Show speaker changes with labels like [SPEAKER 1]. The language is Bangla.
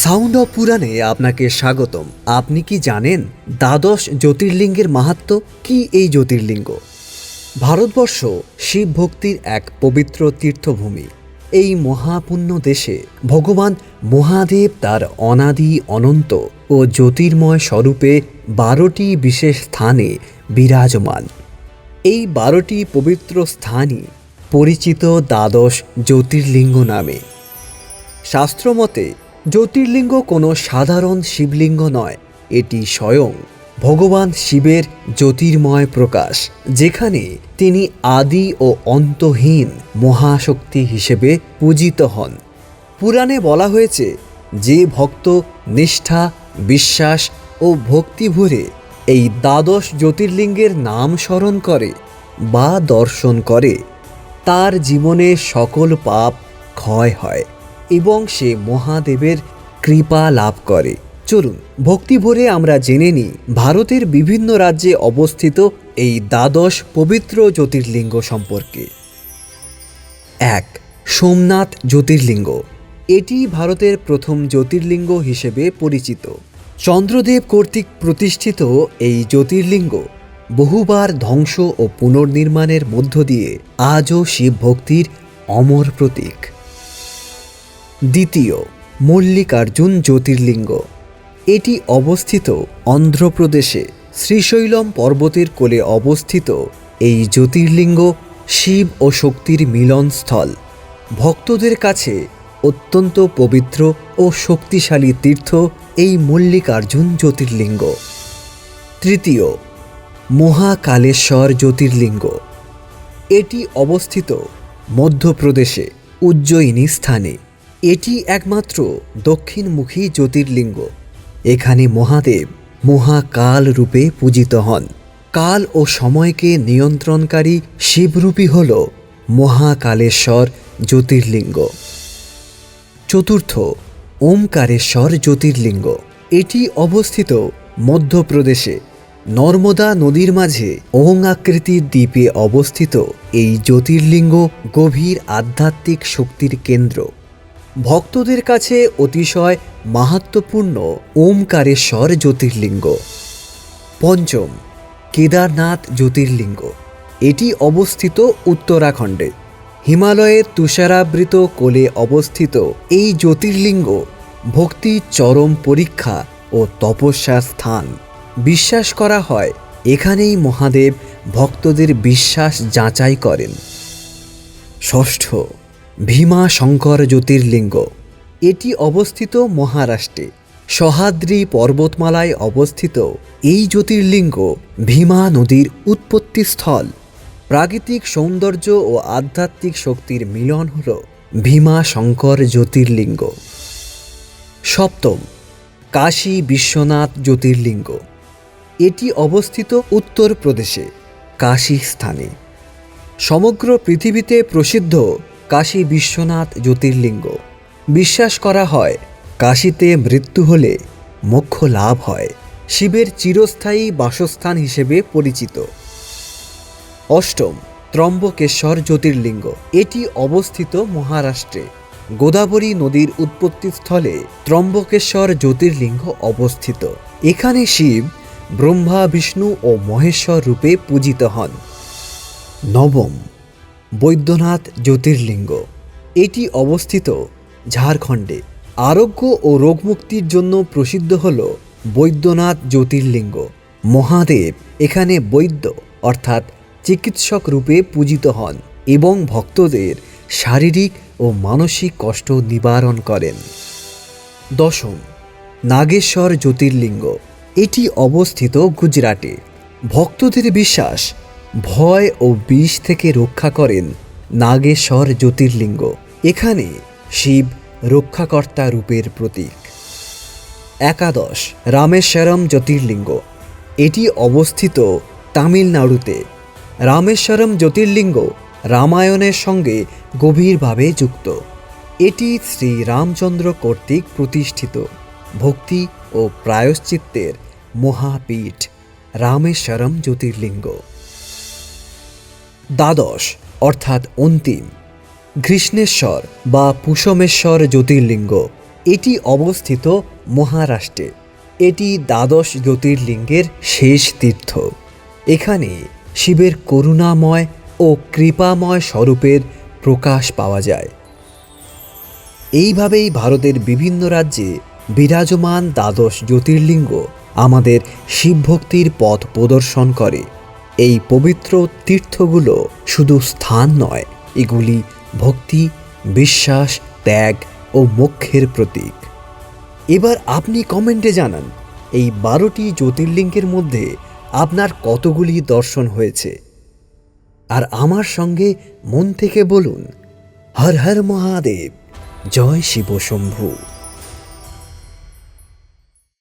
[SPEAKER 1] সাউন্ড অফ পুরাণে আপনাকে স্বাগতম। আপনি কি জানেন দ্বাদশ জ্যোতির্লিঙ্গের মাহাত্ম্য কি? এই জ্যোতির্লিঙ্গ ভারতবর্ষ শিব ভক্তির এক পবিত্র তীর্থভূমি। এই মহাপুণ্য দেশে ভগবান মহাদেব তার অনাদি অনন্ত ও জ্যোতির্ময় স্বরূপে 12টি বিশেষ স্থানে বিরাজমান। এই 12টি পবিত্র স্থানই পরিচিত দ্বাদশ জ্যোতির্লিঙ্গ নামে। শাস্ত্রমতে জ্যোতির্লিঙ্গ কোনো সাধারণ শিবলিঙ্গ নয়, এটি স্বয়ং ভগবান শিবের জ্যোতির্ময় প্রকাশ, যেখানে তিনি আদি ও অন্তহীন মহাশক্তি হিসেবে পূজিত হন। পুরাণে বলা হয়েছে, যে ভক্ত নিষ্ঠা, বিশ্বাস ও ভক্তি ভরে এই দ্বাদশ জ্যোতির্লিঙ্গের নাম স্মরণ করে বা দর্শন করে, তার জীবনে সকল পাপ ক্ষয় হয় এবং সে মহাদেবের কৃপা লাভ করে। চলুন ভক্তি ভরে আমরা জেনে নিই ভারতের বিভিন্ন রাজ্যে অবস্থিত এই দ্বাদশ পবিত্র জ্যোতির্লিঙ্গ সম্পর্কে। 1. সোমনাথ জ্যোতির্লিঙ্গ। এটি ভারতের প্রথম জ্যোতির্লিঙ্গ হিসেবে পরিচিত। চন্দ্রদেব কর্তৃক প্রতিষ্ঠিত এই জ্যোতির্লিঙ্গ বহুবার ধ্বংস ও পুনর্নির্মাণের মধ্য দিয়ে আজও শিব ভক্তির অমর প্রতীক। 2. মল্লিকার্জুন জ্যোতির্লিঙ্গ। এটি অবস্থিত অন্ধ্রপ্রদেশে শ্রীশৈলম পর্বতের কোলে অবস্থিত। এই জ্যোতির্লিঙ্গ শিব ও শক্তির মিলনস্থল। ভক্তদের কাছে অত্যন্ত পবিত্র ও শক্তিশালী তীর্থ এই মল্লিকার্জুন জ্যোতির্লিঙ্গ। 3. মহাকালেশ্বর জ্যোতির্লিঙ্গ। এটি অবস্থিত মধ্যপ্রদেশে উজ্জয়িনী স্থানে। এটি একমাত্র দক্ষিণমুখী জ্যোতির্লিঙ্গ। এখানে মহাদেব মহাকাল রূপে পূজিত হন। কাল ও সময়কে নিয়ন্ত্রণকারী শিবরূপী হল মহাকালেশ্বর জ্যোতির্লিঙ্গ। 4. ওমকারেশ্বর জ্যোতির্লিঙ্গ। এটি অবস্থিত মধ্যপ্রদেশে নর্মদা নদীর মাঝে ওং আকৃতির দ্বীপে অবস্থিত। এই জ্যোতির্লিঙ্গ গভীর আধ্যাত্মিক শক্তির কেন্দ্র। ভক্তদের কাছে অতিশয় মাহাত্ম্যপূর্ণ ওমকারেশ্বর জ্যোতির্লিঙ্গ। 5. কেদারনাথ জ্যোতির্লিঙ্গ। এটি অবস্থিত উত্তরাখণ্ডে হিমালয়ের তুষারাবৃত কোলে অবস্থিত। এই জ্যোতির্লিঙ্গ ভক্তির চরম পরীক্ষা ও তপস্যার স্থান। বিশ্বাস করা হয় এখানেই মহাদেব ভক্তদের বিশ্বাস যাচাই করেন। 6. ভীমাশঙ্কর জ্যোতির্লিঙ্গ। এটি অবস্থিত মহারাষ্ট্রে সহ্যাদ্রি পর্বতমালায় অবস্থিত। এই জ্যোতির্লিঙ্গ ভীমা নদীর উৎপত্তিস্থল। প্রাকৃতিক সৌন্দর্য ও আধ্যাত্মিক শক্তির মিলন হল ভীমাশঙ্কর জ্যোতির্লিঙ্গ। 7. কাশী বিশ্বনাথ জ্যোতির্লিঙ্গ। এটি অবস্থিত উত্তরপ্রদেশে কাশী স্থানে। সমগ্র পৃথিবীতে প্রসিদ্ধ কাশী বিশ্বনাথ জ্যোতির্লিঙ্গ। বিশ্বাস করা হয় কাশীতে মৃত্যু হলে মোক্ষ লাভ হয়। শিবের চিরস্থায়ী বাসস্থান হিসেবে পরিচিত। 8. ত্রম্বকেশ্বর জ্যোতির্লিঙ্গ। এটি অবস্থিত মহারাষ্ট্রে গোদাবরী নদীর উৎপত্তিস্থলে ত্রম্বকেশ্বর জ্যোতির্লিঙ্গ অবস্থিত। এখানে শিব ব্রহ্মা, বিষ্ণু ও মহেশ্বর রূপে পূজিত হন। 9. বৈদ্যনাথ জ্যোতির্লিঙ্গ। এটি অবস্থিত ঝাড়খণ্ডে। আরোগ্য ও রোগমুক্তির জন্য প্রসিদ্ধ হল বৈদ্যনাথ জ্যোতির্লিঙ্গ। মহাদেব এখানে বৈদ্য অর্থাৎ চিকিৎসক রূপে পূজিত হন এবং ভক্তদের শারীরিক ও মানসিক কষ্ট নিবারণ করেন। 10. নাগেশ্বর জ্যোতির্লিঙ্গ। এটি অবস্থিত গুজরাটে। ভক্তদের বিশ্বাস ভয় ও বিষ থেকে রক্ষা করেন নাগেশ্বর জ্যোতির্লিঙ্গ। এখানে শিব রক্ষাকর্তা রূপের প্রতীক। 11. রামেশ্বরম জ্যোতির্লিঙ্গ। এটি অবস্থিত তামিলনাড়ুতে। রামেশ্বরম জ্যোতির্লিঙ্গ রামায়ণের সঙ্গে গভীরভাবে যুক্ত। এটি শ্রী রামচন্দ্র কর্তৃক প্রতিষ্ঠিত ভক্তি ও প্রায়শ্চিত্তের মহাপীঠ রামেশ্বরম জ্যোতির্লিঙ্গ। 12 অর্থাৎ অন্তিম ঘৃষ্ণেশ্বর বা পুষমেশ্বর জ্যোতির্লিঙ্গ। এটি অবস্থিত মহারাষ্ট্রে। এটি দ্বাদশ জ্যোতির্লিঙ্গের শেষ তীর্থ। এখানে শিবের করুণাময় ও কৃপাময় স্বরূপের প্রকাশ পাওয়া যায়। এইভাবেই ভারতের বিভিন্ন রাজ্যে বিরাজমান দ্বাদশ জ্যোতির্লিঙ্গ আমাদের শিবভক্তির পথ প্রদর্শন করে। এই পবিত্র তীর্থগুলো শুধু স্থান নয়, এগুলি ভক্তি, বিশ্বাস, ত্যাগ ও মোক্ষের প্রতীক। এবার আপনি কমেন্টে জানান, এই 12টি জ্যোতির্লিঙ্গের মধ্যে আপনার কতগুলি দর্শন হয়েছে। আর আমার সঙ্গে মন থেকে বলুন, হর হর মহাদেব, জয় শিব শম্ভু।